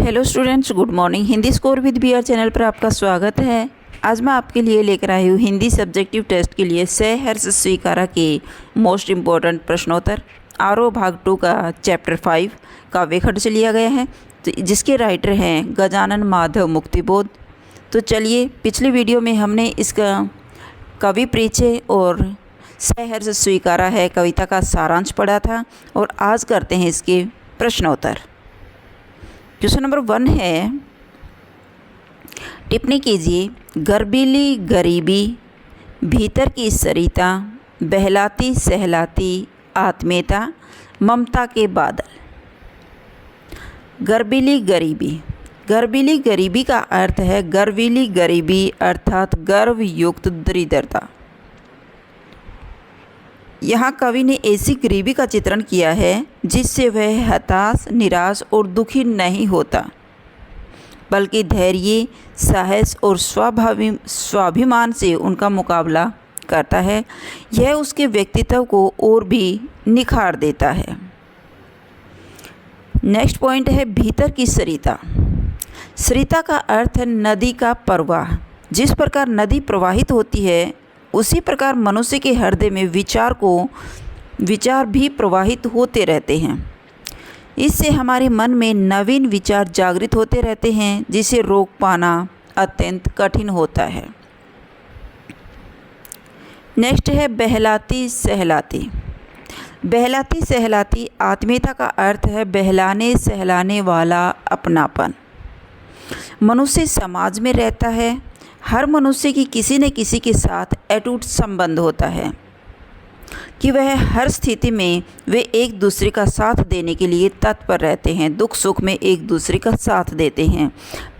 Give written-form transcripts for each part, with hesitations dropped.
Hello students, good morning. Hindi score with BR channel पर आपका स्वागत है। आज मैं आपके लिए लेकर आई हूँ हिंदी सब्जेक्टिव टेस्ट के लिए सहर्ष स्वीकारा के मोस्ट इम्पॉर्टेंट प्रश्नोत्तर आरओ भाग 2 का चैप्टर 5 काव्य खंड से लिया गया है, तो जिसके राइटर हैं गजानन माधव मुक्तिबोध। तो चलिए, पिछली वीडियो में हमने इसका कवि परिचय और सहर्ष स्वीकारा है कविता का सारांश पढ़ा था, और आज करते हैं इसके प्रश्नोत्तर। क्वेश्चन नंबर 1 है, टिप्पणी कीजिए। गर्बीली गरीबी, भीतर की सरिता, बहलाती सहलाती आत्मीयता, ममता के बादल। गर्बीली गरीबी। गर्बीली गरीबी का अर्थ है गर्वीली गरीबी अर्थात गर्व युक्त दरिद्रता। यहाँ कवि ने ऐसी गरीबी का चित्रण किया है जिससे वह हताश, निराश और दुखी नहीं होता, बल्कि धैर्य, साहस और स्वाभिमान से उनका मुकाबला करता है। यह उसके व्यक्तित्व को और भी निखार देता है। नेक्स्ट पॉइंट है, भीतर की सरिता। सरिता का अर्थ है नदी का प्रवाह। जिस प्रकार नदी प्रवाहित होती है, उसी प्रकार मनुष्य के हृदय में विचार भी प्रवाहित होते रहते हैं। इससे हमारे मन में नवीन विचार जागृत होते रहते हैं, जिसे रोक पाना अत्यंत कठिन होता है। नेक्स्ट है, बहलाती सहलाती। बहलाती सहलाती आत्मीयता का अर्थ है बहलाने सहलाने वाला अपनापन। मनुष्य समाज में रहता है। हर मनुष्य की किसी न किसी के साथ अटूट संबंध होता है कि वह हर स्थिति में वे एक दूसरे का साथ देने के लिए तत्पर रहते हैं, दुख सुख में एक दूसरे का साथ देते हैं।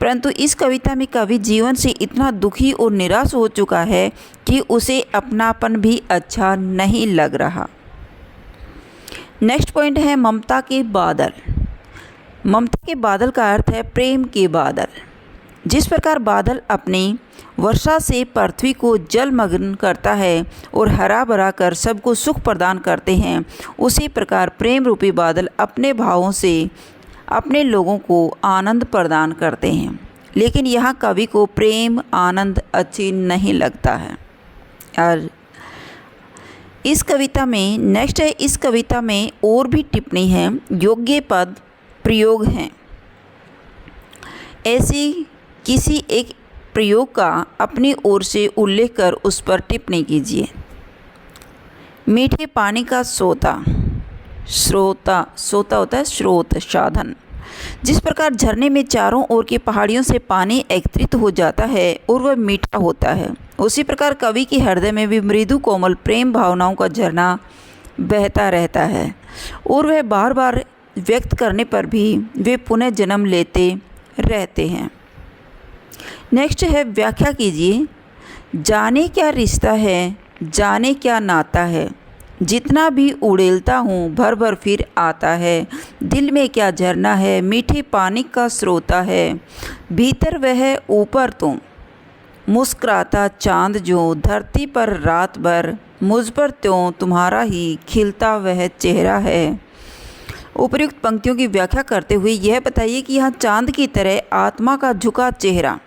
परंतु इस कविता में कवि जीवन से इतना दुखी और निराश हो चुका है कि उसे अपनापन भी अच्छा नहीं लग रहा। नेक्स्ट पॉइंट है, ममता के बादल। ममता के बादल का अर्थ है प्रेम के बादल। जिस प्रकार बादल अपनी वर्षा से पृथ्वी को जलमग्न करता है और हरा भरा कर सबको सुख प्रदान करते हैं, उसी प्रकार प्रेम रूपी बादल अपने भावों से अपने लोगों को आनंद प्रदान करते हैं। लेकिन यहाँ कवि को प्रेम आनंद अच्छी नहीं लगता है। और इस कविता में नेक्स्ट है, इस कविता में और भी टिप्पणी है, योग्य पद प्रयोग हैं। ऐसी किसी एक प्रयोग का अपनी ओर से उल्लेख कर उस पर टिप्पणी कीजिए। मीठे पानी का सोता। सोता होता है स्रोत, साधन। जिस प्रकार झरने में चारों ओर की पहाड़ियों से पानी एकत्रित हो जाता है और वह मीठा होता है, उसी प्रकार कवि के हृदय में भी मृदु कोमल प्रेम भावनाओं का झरना बहता रहता है, और वह बार बार व्यक्त करने पर भी वे पुनः जन्म लेते रहते हैं। नेक्स्ट है, व्याख्या कीजिए। जाने क्या रिश्ता है, जाने क्या नाता है, जितना भी उड़ेलता हूँ भर भर फिर आता है। दिल में क्या झरना है, मीठे पानी का स्रोता है, भीतर वह ऊपर तुम। मुस्कुराता चांद जो धरती पर रात भर, मुझ पर त्यों तुम्हारा ही खिलता वह चेहरा है। उपर्युक्त पंक्तियों की व्याख्या करते हुए यह बताइए कि यहाँ चांद की तरह आत्मा का झुका चेहरा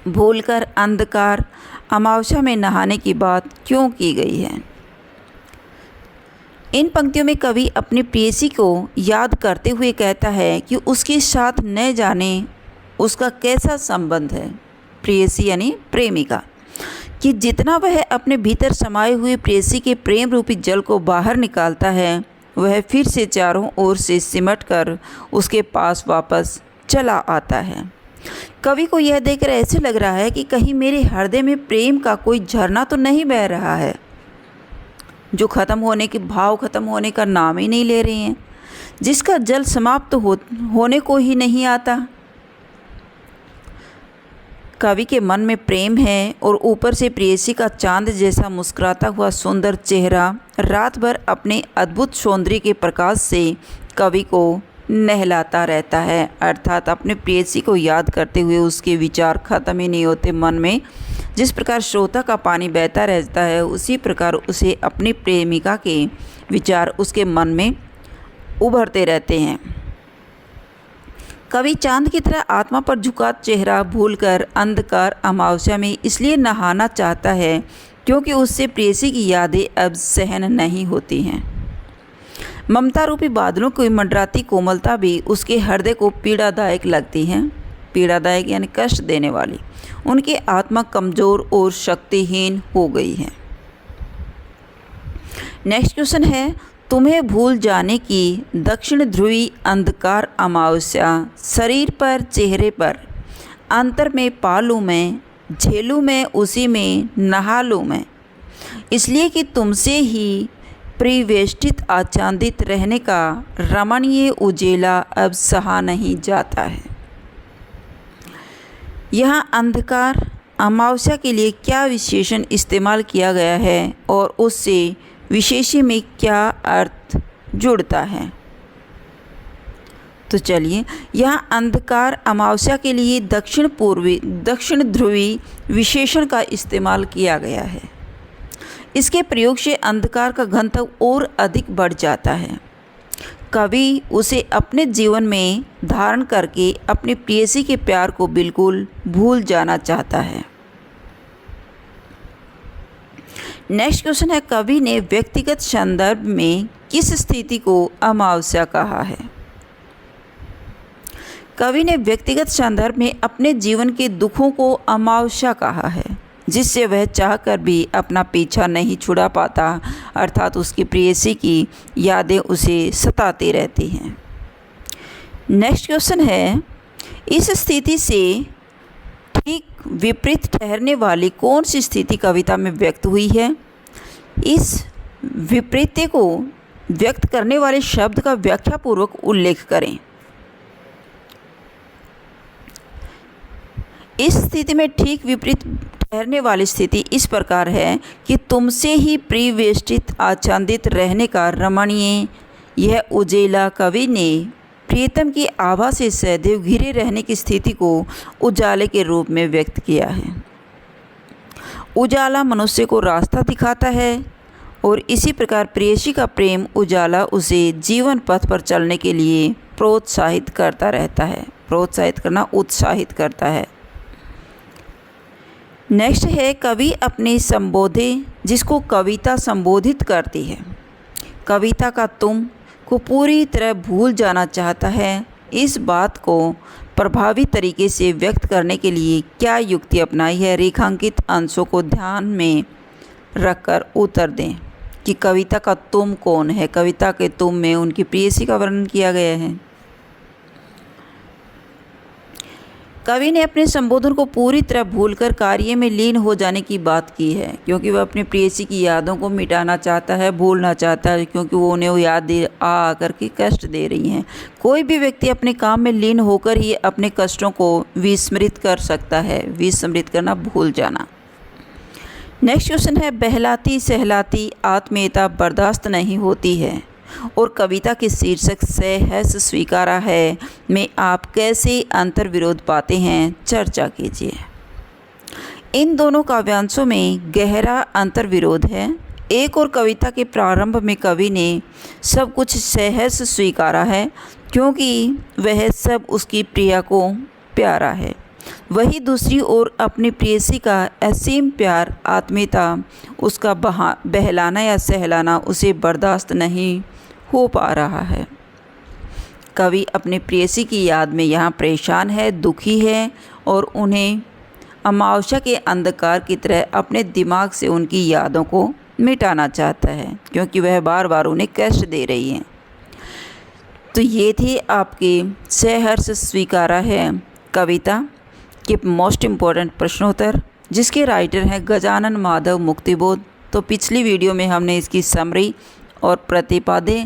भूलकर अंधकार अमावस्या में नहाने की बात क्यों की गई है। इन पंक्तियों में कवि अपनी प्रेयसी को याद करते हुए कहता है कि उसके साथ न जाने उसका कैसा संबंध है, प्रेयसी यानी प्रेमिका, कि जितना वह अपने भीतर समाये हुए प्रेयसी के प्रेम रूपी जल को बाहर निकालता है, वह फिर से चारों ओर से सिमट कर उसके पास वापस चला आता है। कवि को यह देखकर ऐसे लग रहा है कि कहीं मेरे हृदय में प्रेम का कोई झरना तो नहीं बह रहा है, जो भाव खत्म होने का नाम ही नहीं ले रहे हैं, जिसका जल समाप्त होने को ही नहीं आता। कवि के मन में प्रेम है और ऊपर से प्रेयसी का चांद जैसा मुस्कुराता हुआ सुंदर चेहरा रात भर अपने अद्भुत सौंदर्य के प्रकाश से कवि को नहलाता रहता है। अर्थात अपने प्रेयसी को याद करते हुए उसके विचार खत्म ही नहीं होते मन में। जिस प्रकार स्रोता का पानी बहता रहता है, उसी प्रकार उसे अपनी प्रेमिका के विचार उसके मन में उभरते रहते हैं। कवि चांद की तरह आत्मा पर झुका चेहरा भूलकर अंधकार अमावस्या में इसलिए नहाना चाहता है क्योंकि उससे प्रेयसी की यादें अब सहन नहीं होती हैं। ममता रूपी बादलों की मंडराती कोमलता भी उसके हृदय को पीड़ादायक लगती है। पीड़ादायक यानी कष्ट देने वाली। उनकी आत्मा कमज़ोर और शक्तिहीन हो गई है। नेक्स्ट क्वेश्चन है, तुम्हें भूल जाने की दक्षिण ध्रुवी अंधकार अमावस्या शरीर पर चेहरे पर अंतर में पालूँ मैं, झेलूँ मैं उसी में नहा लूँ मैं, इसलिए कि तुमसे ही परिवेष्टित आच्छादित रहने का रमणीय उजेला अब सहा नहीं जाता है। यहाँ अंधकार अमावस्या के लिए क्या विशेषण इस्तेमाल किया गया है और उससे विशेषी में क्या अर्थ जुड़ता है? तो चलिए, यहाँ अंधकार अमावस्या के लिए दक्षिण ध्रुवी विशेषण का इस्तेमाल किया गया है। इसके प्रयोग से अंधकार का घनत्व और अधिक बढ़ जाता है। कवि उसे अपने जीवन में धारण करके अपनी प्रेयसी के प्यार को बिल्कुल भूल जाना चाहता है। नेक्स्ट क्वेश्चन है, कवि ने व्यक्तिगत संदर्भ में किस स्थिति को अमावस्या कहा है? कवि ने व्यक्तिगत संदर्भ में अपने जीवन के दुखों को अमावस्या कहा है, जिससे वह चाहकर भी अपना पीछा नहीं छुड़ा पाता, अर्थात उसकी प्रेयसी की यादें उसे सताती रहती हैं। नेक्स्ट क्वेश्चन है, इस स्थिति से ठीक विपरीत ठहरने वाली कौन सी स्थिति कविता में व्यक्त हुई है? इस विपरीत को व्यक्त करने वाले शब्द का व्याख्यापूर्वक उल्लेख करें। इस स्थिति में ठीक विपरीत ठहरने वाली स्थिति इस प्रकार है कि तुमसे ही परिवेष्टित आच्छादित रहने का रमणीय यह उजेला कवि ने प्रियतम की आभा से सदैव घिरे रहने की स्थिति को उजाले के रूप में व्यक्त किया है। उजाला मनुष्य को रास्ता दिखाता है और इसी प्रकार प्रेयसी का प्रेम उजाला उसे जीवन पथ पर चलने के लिए प्रोत्साहित करता रहता है। प्रोत्साहित करना, उत्साहित करता है। नेक्स्ट है, कवि अपने संबोधे जिसको कविता संबोधित करती है, कविता का तुम को पूरी तरह भूल जाना चाहता है। इस बात को प्रभावी तरीके से व्यक्त करने के लिए क्या युक्ति अपनाई है? रेखांकित अंशों को ध्यान में रखकर उत्तर दें कि कविता का तुम कौन है। कविता के तुम में उनकी प्रेयसी का वर्णन किया गया है। कवि ने अपने संबोधन को पूरी तरह भूलकर कार्य में लीन हो जाने की बात की है, क्योंकि वह अपनी प्रेयसी की यादों को मिटाना चाहता है, भूलना चाहता है, क्योंकि वो उन्हें वो याद आ कर के कष्ट दे रही हैं। कोई भी व्यक्ति अपने काम में लीन होकर ही अपने कष्टों को विस्मृत कर सकता है। विस्मृत करना, भूल जाना। नेक्स्ट क्वेश्चन है, बहलाती सहलाती आत्मीयता बर्दाश्त नहीं होती है और कविता के शीर्षक सहर्ष स्वीकारा है में आप कैसे अंतर विरोध पाते हैं? चर्चा कीजिए। इन दोनों काव्यांशों में गहरा अंतर विरोध है। एक और कविता के प्रारंभ में कवि ने सब कुछ सहर्ष स्वीकारा है क्योंकि वह सब उसकी प्रिया को प्यारा है। वही दूसरी ओर अपनी प्रेयसी का असीम प्यार, आत्मीयता, उसका बहलाना या सहलाना उसे बर्दाश्त नहीं हो पा रहा है। कवि अपने प्रेयसी की याद में यहाँ परेशान है, दुखी है और उन्हें अमावस्या के अंधकार की तरह अपने दिमाग से उनकी यादों को मिटाना चाहता है, क्योंकि वह बार बार उन्हें कष्ट दे रही हैं। तो ये थी आपकी सहर्ष स्वीकारा है कविता के मोस्ट इम्पोर्टेंट प्रश्नोत्तर, जिसके राइटर हैं गजानन माधव मुक्तिबोध। तो पिछली वीडियो में हमने इसकी समरी और प्रतिपादे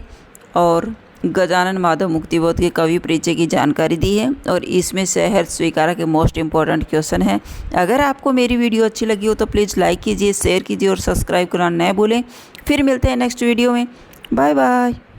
और गजानन माधव मुक्तिबोध के कवि परिचय की जानकारी दी है, और इसमें सहर्ष स्वीकारा के मोस्ट इम्पॉर्टेंट क्वेश्चन है। अगर आपको मेरी वीडियो अच्छी लगी हो तो प्लीज़ लाइक कीजिए, शेयर कीजिए और सब्सक्राइब करना न भूलें। फिर मिलते हैं नेक्स्ट वीडियो में। Bye bye.